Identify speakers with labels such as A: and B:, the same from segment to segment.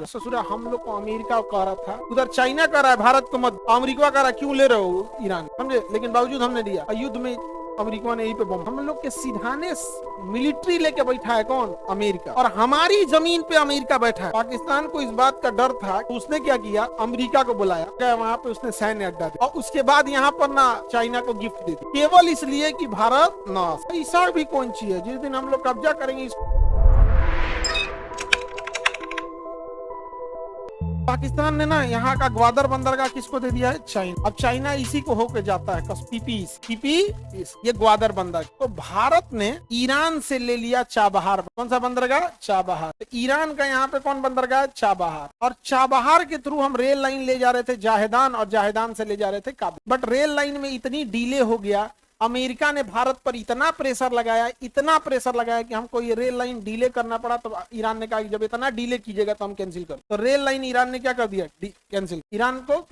A: ससुरा हम लोग को अमेरिका कह रहा था, उधर चाइना कह रहा है भारत को मत, अमेरिका कह रहा है क्यों ले रहे हो ईरान, समझे। लेकिन बावजूद हमने दिया, युद्ध में अमेरिका ने यही पे बम, हम लोग के सिधाने मिलिट्री लेके बैठा है कौन, अमेरिका, और हमारी जमीन पे अमेरिका बैठा है। पाकिस्तान को इस बात का डर था, तो उसने क्या किया, अमेरिका को बुलाया, वहाँ पे उसने सैन्य अड्डा दिया, और उसके बाद यहाँ पर ना चाइना को गिफ्ट दे दी, केवल इसलिए कि भारत ना, ऐसा भी कौन चीज है जिस दिन हम लोग कब्जा करेंगे इस पाकिस्तान ने ना यहाँ का ग्वादर बंदरगाह किसको दे दिया है, चाइना। अब चाइना इसी को होके जाता है पीपी ये ग्वादर बंदर। तो भारत ने ईरान से ले लिया चाबहार, कौन सा बंदरगाह, चाबहार। तो ईरान का यहाँ पे कौन बंदरगाह, चाबहार, और चाबहार के थ्रू हम रेल लाइन ले जा रहे थे जाहेदान, और जाहेदान से ले जा रहे थे काबुल। बट रेल लाइन में इतनी डिले हो गया, अमेरिका ने भारत पर इतना प्रेशर लगाया कि हमको ये रेल लाइन डिले करना पड़ा। तो ईरान ने कहा कि जब इतना डिले कीजिएगा तो हम कैंसिल कर, तो रेल लाइन ईरान ने क्या कर दिया, कैंसिल, ईरान को।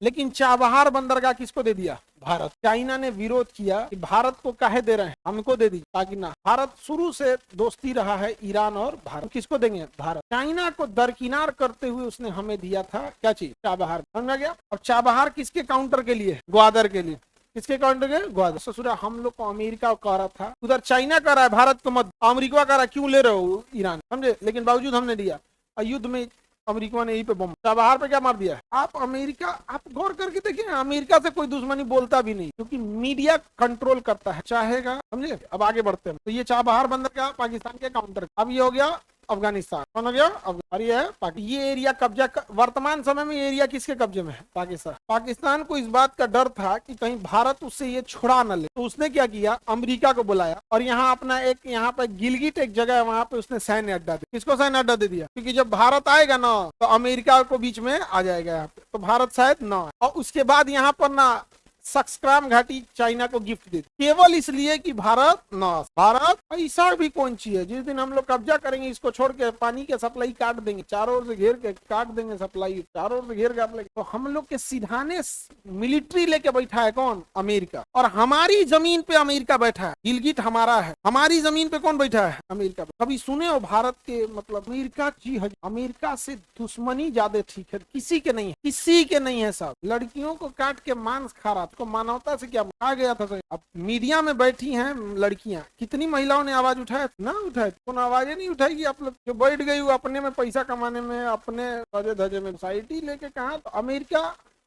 A: लेकिन चाबहार बंदरगाह किसको दे दिया, भारत। चाइना ने विरोध किया कि भारत को काहे दे रहे हैं, हमको दे दी, ताकि ना, भारत शुरू से दोस्ती रहा है ईरान और भारत, किसको देंगे, भारत। चाइना को दरकिनार करते हुए उसने हमें दिया था क्या चीज, चाबहार, समझ गया। अब चाबहार किसके काउंटर के लिए, ग्वादर के लिए, किसके काउंटर के, ग्वादर। ससुरा हम लोग को अमेरिका कह रहा था, उधर चाइना कह रहा है भारत को मत, अमेरिका कह रहा है क्यों ले रहे हो ईरान, समझे। लेकिन बावजूद हमने दिया, युद्ध में अमेरिका ने यही पे बम, चाबहार पे क्या मार दिया। आप अमेरिका, आप गौर करके देखिए, अमेरिका से कोई दुश्मनी बोलता भी नहीं, क्योंकि मीडिया कंट्रोल करता है, चाहेगा, समझे। अब आगे बढ़ते हैं, तो ये चाबहार बंदरगाह पाकिस्तान के काउंटर। अब ये हो गया अफगानिस्तान, कौन हो गया, और ये है ये एरिया कब्जा वर्तमान समय में ये एरिया किसके कब्जे में है, पाकिस्तान। पाकिस्तान को इस बात का डर था कि कहीं भारत उससे ये छुड़ा न ले, तो उसने क्या किया, अमेरिका को बुलाया, और यहाँ अपना एक, यहाँ पे गिलगिट एक जगह है, वहां पे उसने सैन्य अड्डा दिया। किसको सैन्य अड्डा दे दिया, क्योंकि जब भारत आएगा ना तो अमेरिका को बीच में आ जाएगा यहाँ पे, तो भारत शायद ना। और उसके बाद यहाँ पर ना सक्सक्राम घाटी चाइना को गिफ्ट दे दी, केवल इसलिए कि भारत ना, भारत ऐसा भी कौन चीज है जिस दिन हम लोग कब्जा करेंगे इसको छोड़ के पानी के सप्लाई काट देंगे, चारों ओर से घेर के काट देंगे सप्लाई, चारों ओर से घेर के। तो हम लोग के सिधाने मिलिट्री लेके बैठा है कौन, अमेरिका, और हमारी जमीन पे अमेरिका बैठा है, गिलगिट हमारा है, हमारी जमीन पे कौन बैठा है, अमेरिका। कभी सुने हो भारत के, मतलब अमेरिका जी, अमेरिका से दुश्मनी ज्यादा ठीक है, किसी के नहीं है, किसी के नहीं है साहब। लड़कियों को काट के मांस खा रहा, को मानवता से क्या खा गया था। अब मीडिया में बैठी हैं लड़कियां, कितनी महिलाओं ने आवाज उठाया ना, उठाए, कौन आवाजें नहीं उठाएगी। आप लोग जो बैठ गई वो अपने में पैसा कमाने में, अपने सजे धजे में, सोसाइटी लेके कहा। तो अमेरिका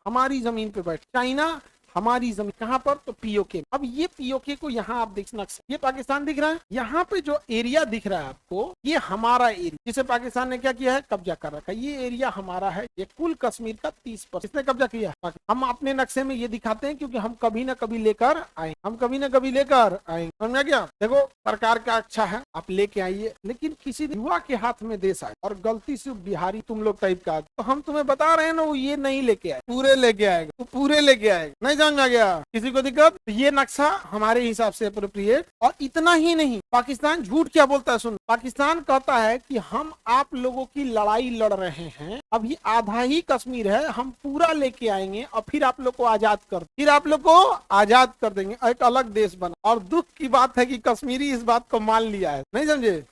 A: हमारी जमीन पे बैठ, चाइना हमारी जमीन, कहां पर, तो पीओके। अब ये पीओके को यहाँ आप देख, नक्शा ये पाकिस्तान दिख रहा है, यहाँ पे जो एरिया दिख रहा है आपको, ये हमारा एरिया, जिसे पाकिस्तान ने क्या किया है, कब्जा कर रखा है। ये एरिया हमारा है, ये कुल कश्मीर का 30% इसने कब्जा किया है। हम अपने नक्शे में ये दिखाते हैं क्योंकि हम कभी ना कभी लेकर आए, हम कभी ना कभी लेकर आएंगे, समझ गया। देखो सरकार का अच्छा है, आप लेके आइए, लेकिन किसी युवा के हाथ में देश आए और गलती से बिहारी तुम लोग टाइप का, तो हम तुम्हें बता रहे हैं ना, वो ये नहीं लेके आए, पूरे लेके आएगा, वो पूरे लेके आएगा, नहीं समझ में आ गया किसी को दिक्कत। तो ये नक्शा हमारे हिसाब से अप्रोप्रिएट। और इतना ही नहीं, पाकिस्तान झूठ क्या बोलता है, सुन, पाकिस्तान कहता है कि हम आप लोगों की लड़ाई लड़ रहे हैं, अभी आधा ही कश्मीर है, हम पूरा लेके आएंगे और फिर आप लोग को आजाद कर, फिर आप लोग को आजाद कर देंगे, एक अलग देश बना। और दुख की बात है कि कश्मीरी इस बात को मान लिया है, नहीं समझे।